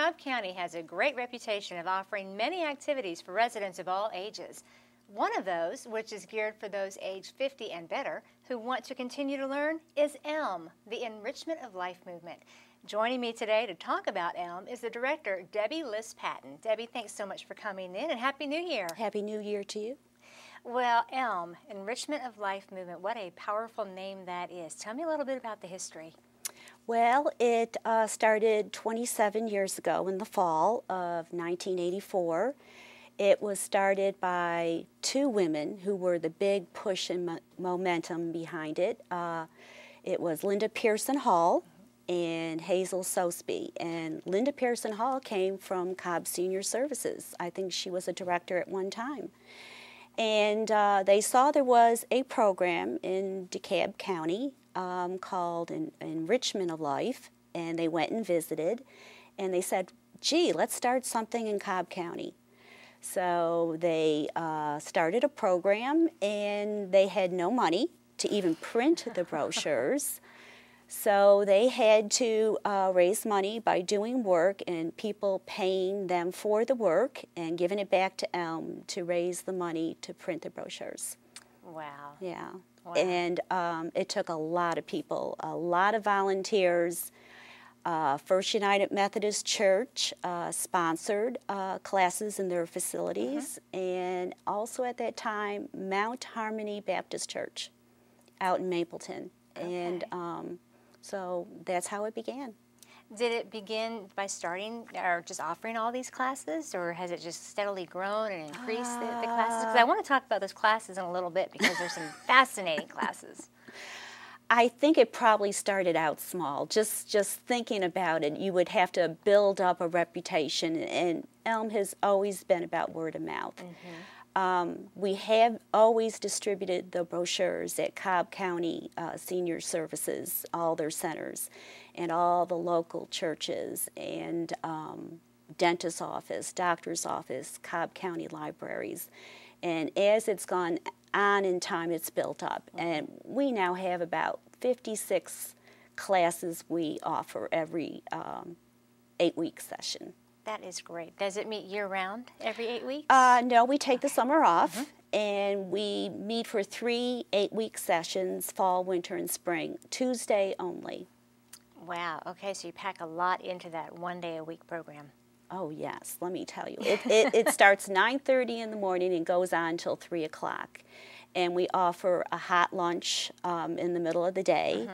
Cobb County has a great reputation of offering many activities for residents of all ages. One of those, which is geared for those aged 50 and better who want to continue to learn, is ELM, the Enrichment of Life movement. Joining me today to talk about ELM is the director, Liss Patton. Debbie, thanks so much for coming in, and Happy New Year. Happy New Year to you. Well, ELM, Enrichment of Life movement, what a powerful name that is. Tell me a little bit about the history. Well, it started 27 years ago in the fall of 1984. It was started by two women who were the big push and momentum behind it. It was Linda Pearson Hall and Hazel Sosby. And Linda Pearson Hall came from Cobb Senior Services. I think she was a director at one time. And they saw there was a program in DeKalb County called Enrichment of Life, and they went and visited, and they said, gee, let's start something in Cobb County. So they started a program, and they had no money to even print the brochures. So they had to raise money by doing work and people paying them for the work and giving it back to ELM to raise the money to print the brochures. Wow. Yeah. Wow. And it took a lot of people, a lot of volunteers. First United Methodist Church sponsored classes in their facilities, and also at that time, Mount Harmony Baptist Church out in Mapleton. Okay. And so that's how it began. Did it begin by starting or just offering all these classes, or has it just steadily grown and increased the classes? Because I want to talk about those classes in a little bit because there's some fascinating classes. I think it probably started out small. Just thinking about it, you would have to build up a reputation, and ELM has always been about word of mouth. We have always distributed the brochures at Cobb County Senior Services, all their centers, and all the local churches, and dentist's office, doctor's office, Cobb County libraries. And as it's gone on in time, it's built up. And we now have about 56 classes we offer every 8-week session. That is great. Does it meet year-round, every 8 weeks? No, we take the summer off, and we meet for 3 8-week sessions, fall, winter, and spring, Tuesday only. Wow. Okay, so you pack a lot into that one-day-a-week program. Oh, yes, let me tell you. It starts 9:30 in the morning and goes on until 3 o'clock. And we offer a hot lunch in the middle of the day.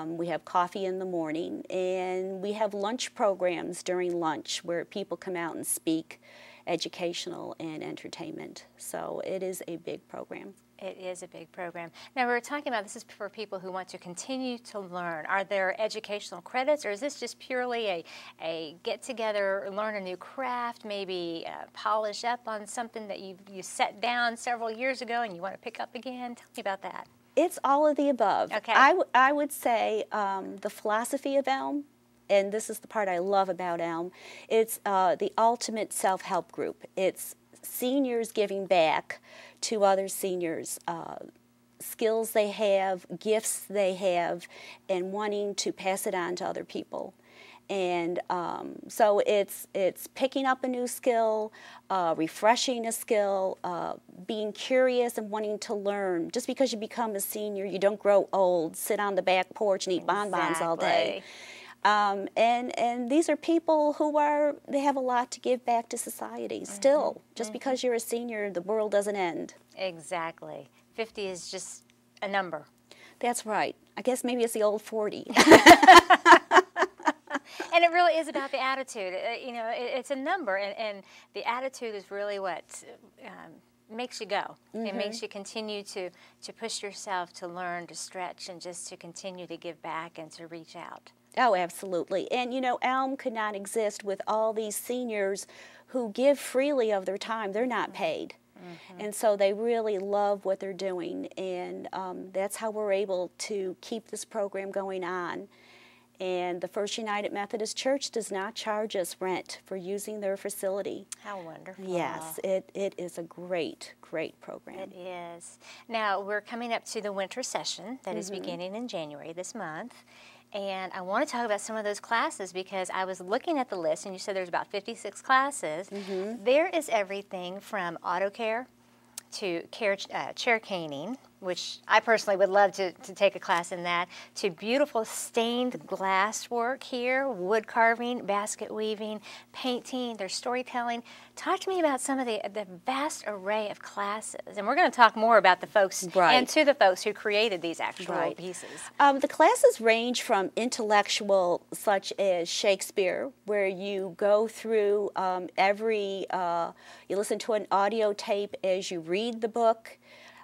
We have coffee in the morning, and we have lunch programs during lunch where people come out and speak, educational and entertainment. So it is a big program. It is a big program. Now, we were talking about this is for people who want to continue to learn. Are there educational credits, or is this just purely a get-together, learn a new craft, maybe polish up on something that you set down several years ago and you want to pick up again? Tell me about that. It's all of the above. Okay. I would say the philosophy of ELM, and this is the part I love about ELM, it's the ultimate self-help group. It's seniors giving back to other seniors, skills they have, gifts they have, and wanting to pass it on to other people. And so it's picking up a new skill, refreshing a skill, being curious and wanting to learn. Just because you become a senior, you don't grow old, sit on the back porch and eat bonbons all day. And these are people who they have a lot to give back to society still. Just because you're a senior, the world doesn't end. Exactly. 50 is just a number. That's right. I guess maybe it's the old 40. And it really is about the attitude. You know, it's a number, and the attitude is really what makes you go. It makes you continue to push yourself, to learn, to stretch, and just to continue to give back and to reach out. Oh, absolutely. And, you know, ELM could not exist with all these seniors who give freely of their time. They're not paid. And so they really love what they're doing. And that's how we're able to keep this program going on. And the First United Methodist Church does not charge us rent for using their facility. How wonderful. Yes, it is a great, great program. It is. Now, we're coming up to the winter session that is beginning in January this month. And I want to talk about some of those classes because I was looking at the list, and you said there's about 56 classes. There is everything from auto care to chair caning, which I personally would love to take a class in that, to beautiful stained glass work here, wood carving, basket weaving, painting, there's storytelling. Talk to me about some of the vast array of classes. And we're going to talk more about the folks and to the folks who created these actual pieces. The classes range from intellectual, such as Shakespeare, where you go through you listen to an audio tape as you read the book,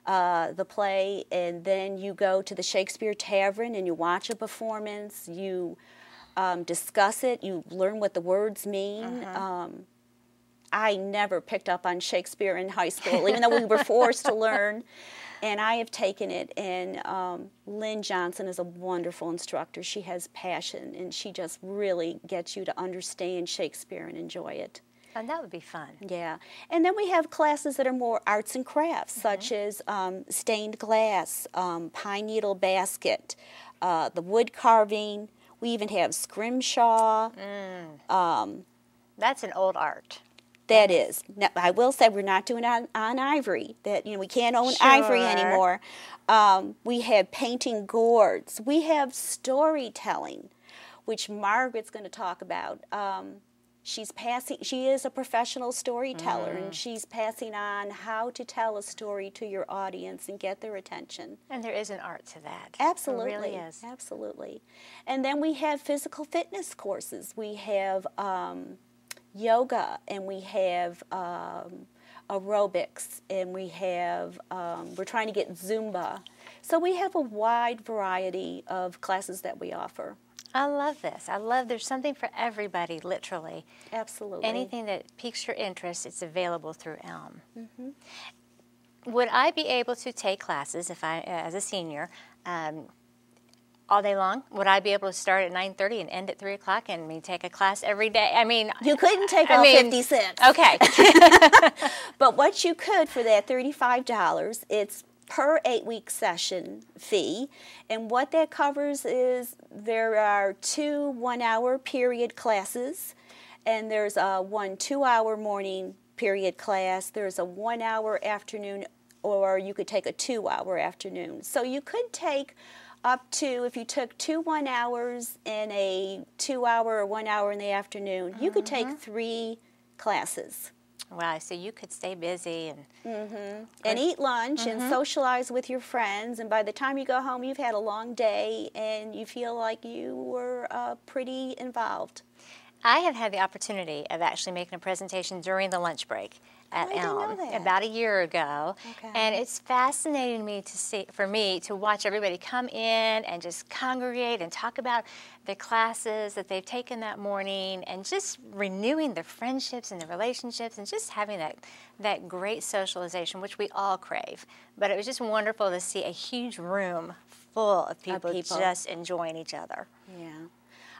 the play, and then you go to the Shakespeare Tavern and you watch a performance, you discuss it, you learn what the words mean. I never picked up on Shakespeare in high school, even though we were forced to learn, and I have taken it, and Lynn Johnson is a wonderful instructor. She has passion, and she just really gets you to understand Shakespeare and enjoy it. And that would be fun. Yeah. And then we have classes that are more arts and crafts, such as stained glass, pine needle basket, the wood carving. We even have scrimshaw. That's an old art. That is. Now, I will say we're not doing it on ivory. That we can't own ivory anymore. We have painting gourds. We have storytelling, which Margaret's going to talk about. She is a professional storyteller, and she's passing on how to tell a story to your audience and get their attention. And there is an art to that. Absolutely. There really is. Absolutely. And then we have physical fitness courses. We have yoga, and we have aerobics, and we have, we're trying to get Zumba. So we have a wide variety of classes that we offer. I love this. I love there's something for everybody, literally. Absolutely. Anything that piques your interest, it's available through ELM. Would I be able to take classes if I, as a senior, all day long? Would I be able to start at 9:30 and end at 3 o'clock and take a class every day? I mean, you couldn't take all 56. Okay. But what you could for that $35, it's per 8-week session fee, and what that covers is there are 2 one-hour period classes, and there's a 1 2-hour morning period class, there's a 1-hour afternoon, or you could take a 2-hour afternoon. So you could take up to, if you took 2 1-hours and a 2-hour or 1 hour in the afternoon, you could take 3 classes. Wow, so you could stay busy and eat lunch and socialize with your friends, and by the time you go home, you've had a long day and you feel like you were pretty involved. I have had the opportunity of actually making a presentation during the lunch break at ELM about a year ago, and it's fascinating for me to watch everybody come in and just congregate and talk about the classes that they've taken that morning, and just renewing their friendships and their relationships, and just having that great socialization, which we all crave. But it was just wonderful to see a huge room full of people just enjoying each other. Yeah.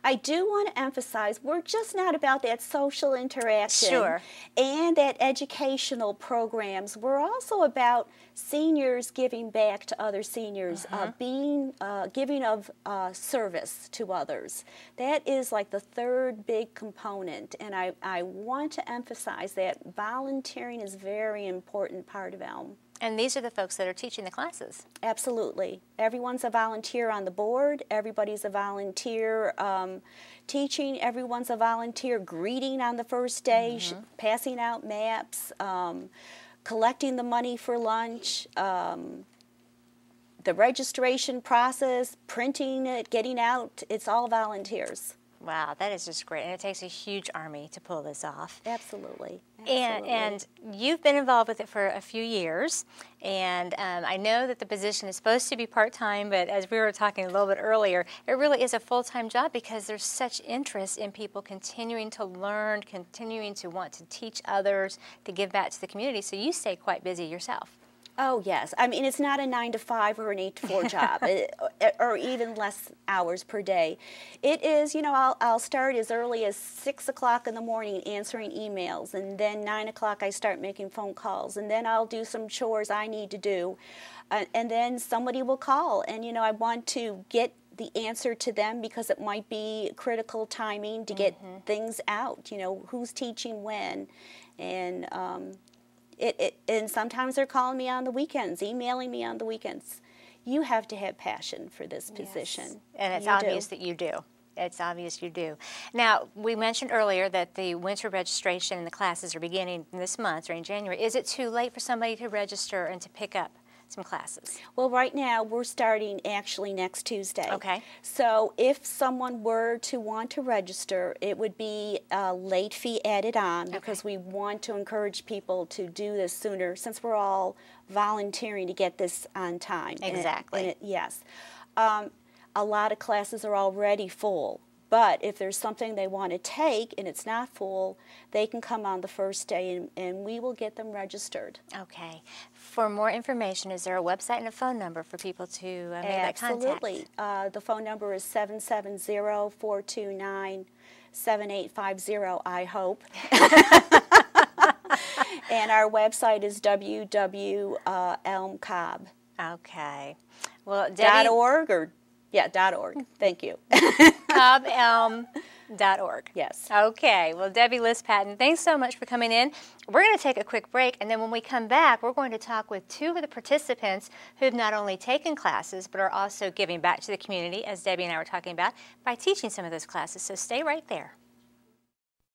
I do want to emphasize, we're just not about that social interaction and that educational programs. We're also about seniors giving back to other seniors, giving of service to others. That is like the third big component, and I want to emphasize that volunteering is a very important part of ELM. And these are the folks that are teaching the classes. Absolutely. Everyone's a volunteer on the board. Everybody's a volunteer teaching. Everyone's a volunteer greeting on the first day, passing out maps, collecting the money for lunch, the registration process, printing it, getting out. It's all volunteers. Wow, that is just great. And it takes a huge army to pull this off. Absolutely. And you've been involved with it for a few years, and I know that the position is supposed to be part-time, but as we were talking a little bit earlier, it really is a full-time job because there's such interest in people continuing to learn, continuing to want to teach others, to give back to the community, so you stay quite busy yourself. Oh, yes. I mean, it's not a 9 to 5 or an 8 to 4 job, or even less hours per day. It is, you know, I'll start as early as 6 o'clock in the morning answering emails, and then 9 o'clock I start making phone calls, and then I'll do some chores I need to do, and then somebody will call, and, you know, I want to get the answer to them, because it might be critical timing to get things out, you know, who's teaching when. And and sometimes they're calling me on the weekends, emailing me on the weekends. You have to have passion for this position. Yes. And it's obvious that you do. It's obvious you do. Now, we mentioned earlier that the winter registration and the classes are beginning this month or in January. Is it too late for somebody to register and to pick up some classes? Well, right now we're starting actually next Tuesday. Okay. So if someone were to want to register, it would be a late fee added on, because we want to encourage people to do this sooner, since we're all volunteering to get this on time. Exactly. Yes. A lot of classes are already full, but if there's something they want to take and it's not full, they can come on the first day and we will get them registered. Okay. For more information, is there a website and a phone number for people to make that contact? Absolutely. The phone number is 770-429-7850, I hope. And our website is www.elmcobb. Okay. Well, Debbie, .org or .org. Thank you. CobbElm.org. Yes. Okay. Well, Debbie, Liss, Patton, thanks so much for coming in. We're going to take a quick break, and then when we come back, we're going to talk with two of the participants who've not only taken classes, but are also giving back to the community, as Debbie and I were talking about, by teaching some of those classes. So stay right there.